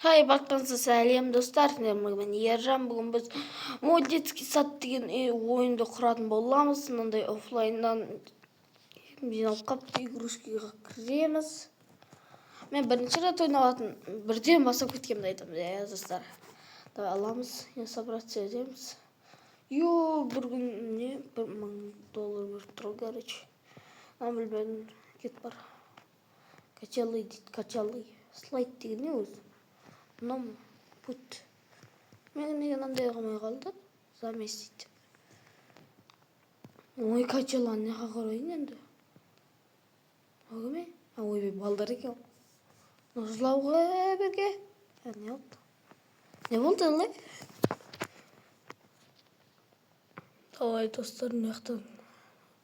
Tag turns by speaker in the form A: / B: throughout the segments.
A: Хай бақтанса сәлем достар, мен Ержан. Бүгін біз детский сад деген ойынды құратын боламыз. Мынандай оффлайннан жиналып қапты, игрушкаға кіреміз. Мен бірінші рет ойнаватын, бірден басып кеткенімді айтамын, достар. Давай аламыз, собраться етеміз. Бір күніне $1000 беріп тұр, короче. Мен білмедім, кет бар. Качалый дейді, качалый. Слайд деген не өзі? Мынау путь. Мен неге мынандай қылмай қалды? Заместить. Ой, качалан неға қарайын енді. Ой, ой, балдар екен. Жылауға берге. Не болды? Не болды әлі? Давай, достар, мынаяқтан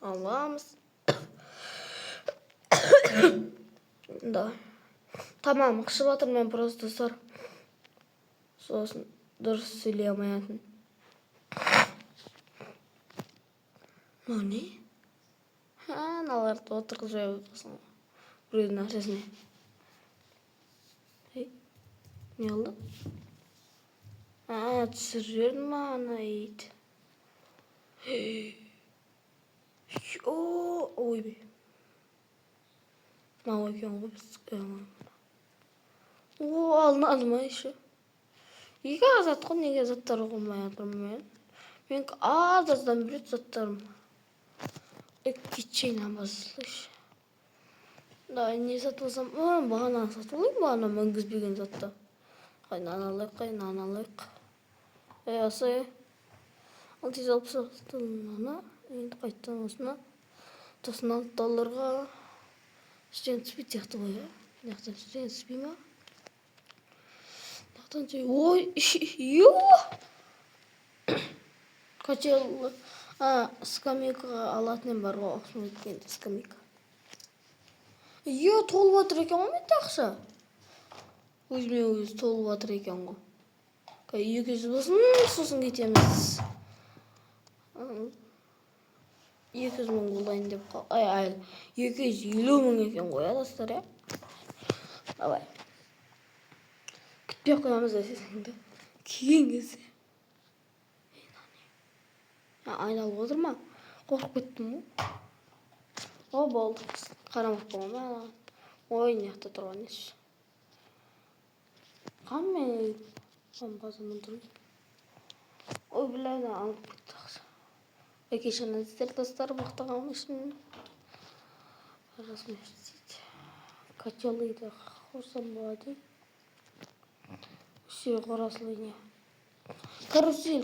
A: аламыз. Да. Tamam, қышып жатыр мен просто достар. Сосын дұрыс сөйлей алмайтын. Мынау не? Аналарды отырғызып жайып қойсын. Біреудің нәрсесіне. Не oldu? Түсірерін ма ана ет? Ойбай. Мынау екен ғой біз. Алынады ма еще? Екі азат қой, неге заттар қоймай жатырмын мен? Мен аздан білет заттарым. Кетчейін басылыш. Да, не сатылсам, бағана сатылайын, бағана мінгізбеген затты. Қайнан алайық. Осы 666 ана, енді қайттан осына. Тосын $6 Студент спит сияқты ғой, Нақтан студент спи ма? Нақтан жай, ой, Качал, скамейкаға алатынен бар ғой, оқсын өткенде скамейка. Толып жатыр екен ғой мен тақша. Өзіме өзі толып жатыр екен ғой. 200 болсын, сосын кетеміз. 200 мың болайын деп қал. 250 мың екен ғой, достар, Давай. Күтпей қоямыз әсесіңді. Кейін кезде. Айналып отыр ма? Қорқып кеттім ғой. Болды. Қарамақ болған ба? Ой, неқті тұрған еш. Қанмен қазан отырмын. Ой, біләді алып кетті ақша. Кешен әдістер достар бақтаған үшін. Разместить. Качалыйды қорсам болады. Все, қораслы не. Карусель,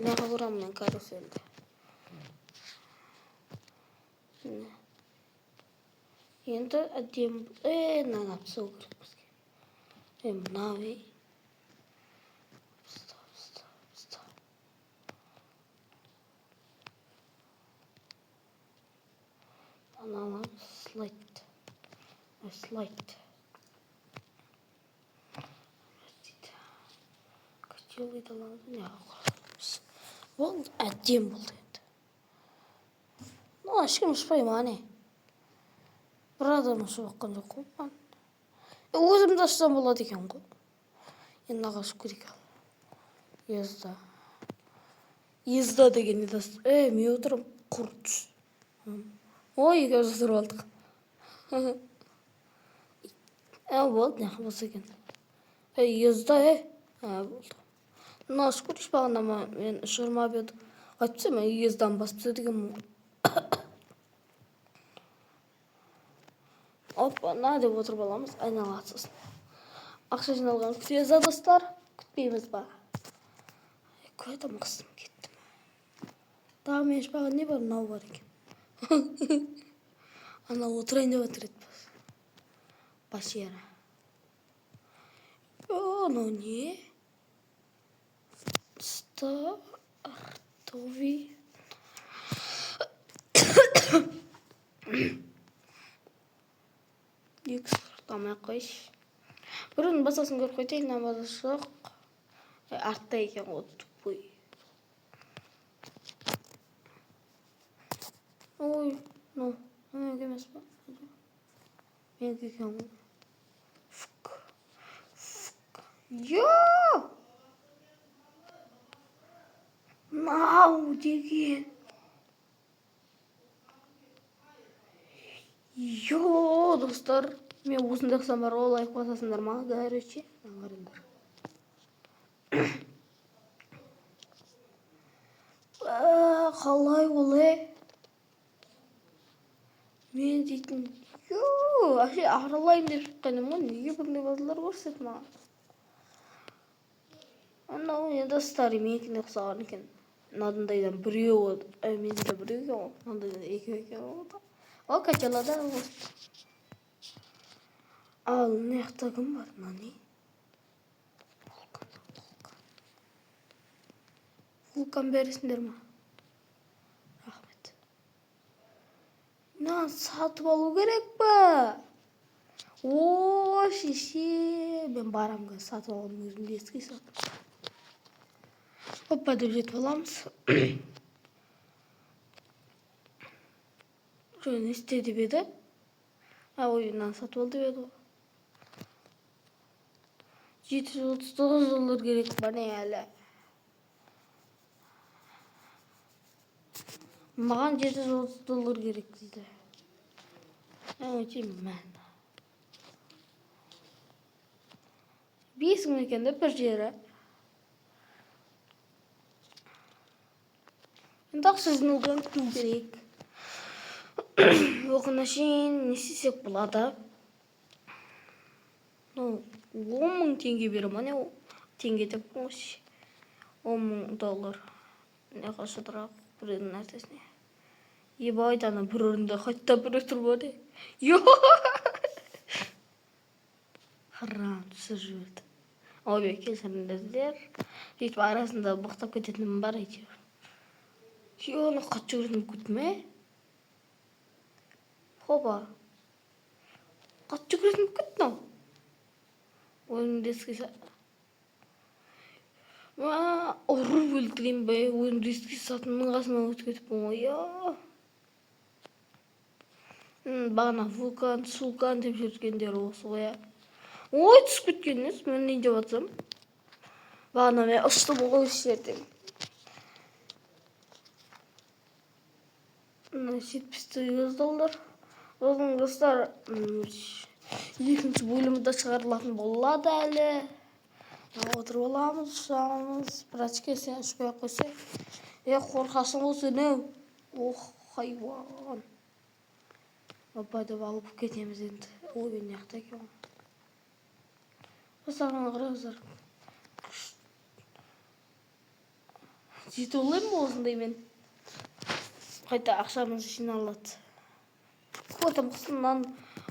A: неға көрам мен карусельді. Енді әдем, мынаны апсау керек бізге. Мынау, Стоп. Аналам слайд. Качалыйды алады, неға қорасыз. Ол әдем болды енді. Ешкім ұшпай ма, не? Бір адам ұшып баққан жоқ қой. Өзімді ашсам болады екен ғой. Енді ағаш көрек ал. Езда деген едас. Мен отырым, құр түс. Ой, екеуміз тұрып алдық. Болды, неқы болса екен. Езда, болды. Ағаш көреш бағына мен ұшырмап еді. Қайтпаса, мен ездан басып сөдеген мұң. Опа, деп отырып аламыз, айналасыз. Ақша жиналған күтеміз, достар. Күтпейміз ба? Көйтім қыстым кеттім. Дағы мен шпаған не бар? Мынау бар екен. Ана отырайын деп отыр еді. Башера. Мынау не? Стартови. Тамақ қойш. Бұрын басасын көріп қойтайын, базасы жоқ. Артта екен ғой, тупой. Ой, мен кемес ба? Мен екен ғой. Yo! Нау деген. Йо, достар. Мен осындай қылсам бар ғой, лайк басасыңдар ма? Короче, қараңдар. Қалай олай? Мен дейтін, йо, аралайын деп шыққаным ғой, неге бұндай базылар көрсет маған? Анау енді старый менікіне ұқсаған екен. Мынадайдан біреу, менде де біреу екен ғой, мынадайдан екеу екен ғой. О, качалада ғой. Ал, мына жақта кім бар? Мына не? Вулкан бересіңдер ма? Рахмет. Мынаны сатып алу керек па? О, шеше, мен барам қазір сатып алғанның өзімде ескі сатып. Опа деп жетіп аламыз. Жөн істе деп еді. Ойынан сатып ал деп еді ғой. $739 керек па не әлі? Маған $730 керек дейді. Өте мән. 5.000 екен де бір жері. Енді ақша жиналған күту керек. Оқына шейін не істесек болады? 10.000 теңге берем, не теңге деп қойшы. $10.000. Не қашыдырақ біреудің нәрсесіне. Ебай, ана бір орында қайтта бір тұр бар. Йо! Харам түсір жіберді. Ой, келсеңдер. Сөйтіп арасында боқтап кететінім бар әйтеуір. Йо, оны қатшы көрініп күтме. Хопа. Қатшы көрініп күттім. Ойымды ескісе. Ұрып өлтірейін бе? Ойымды ескісе сатының қасынан өтіп кетіппін ғой. Бағана вулкан, сулкан деп жүргендер осы ғой. Ой, түсіп кеткеніңіз, мен не деп атсам? Бағана мен ұштым ғой осы жерден. $709. Оған достар, екінші бөлімі де шығарылатын болады әлі. Отырып аламыз, ұшамыз, бірачке сен ұшпай қойса. Қорқасың ғой сені. Ох, хайуан. Опа деп алып кетеміз енді. Ой, не жақта екен. Осыған қараңыздар. Жетіп олайым ба осындай мен? Қайта ақшамыз жиналады. Қотым қысымнан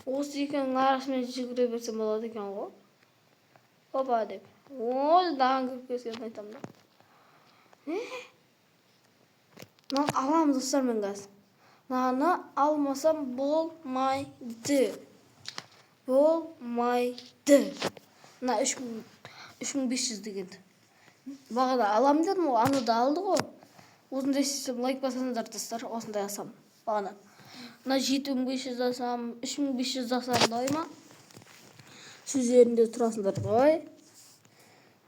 A: осы екенің арасымен жүгіре берсем болады екен ғой. Опа деп. Ой, даған кіріп кескенін айтамын да. Мынаны аламыз достар мен қазір. Мынаны алмасам болмайды. Болмайды. Мына 3500 деген. Бағана алам дедім ғой, аны да алды ғой. Осындай істесем лайк басасыңдар достар, осындай алсам. Бағана. Мына 7500 алсам, 3500 алсам да ойма. Сөз жерінде тұрасыңдар ғой.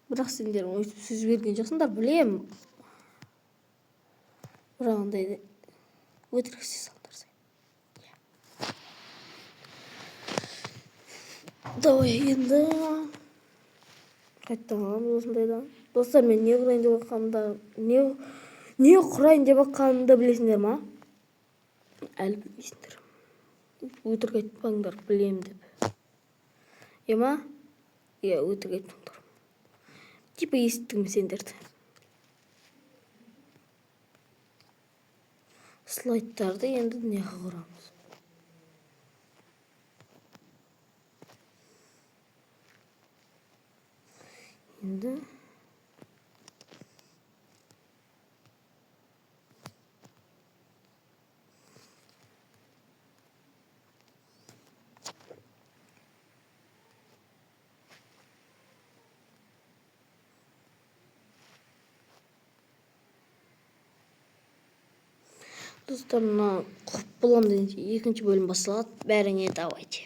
A: Бірақ сендер өйтіп сөз берген жоқсыңдар, білем. Бірақ ондайды өтірік істесеңдер сен. Давай енді қайттан аламыз осындайдан. Достар, мен не құрайын деп жатқанымда білесіңдер ма? Әлі білмейсіңдер. Өтірік айтпаңдар, білем деп. Ема? Өтірік айтпаңдар. Типа естіттім сендерді. Слайдтарды енді неға құрамыз? Енді достар, мына құп боламын дегенше екінші бөлім басталады. Бәріңе давайте.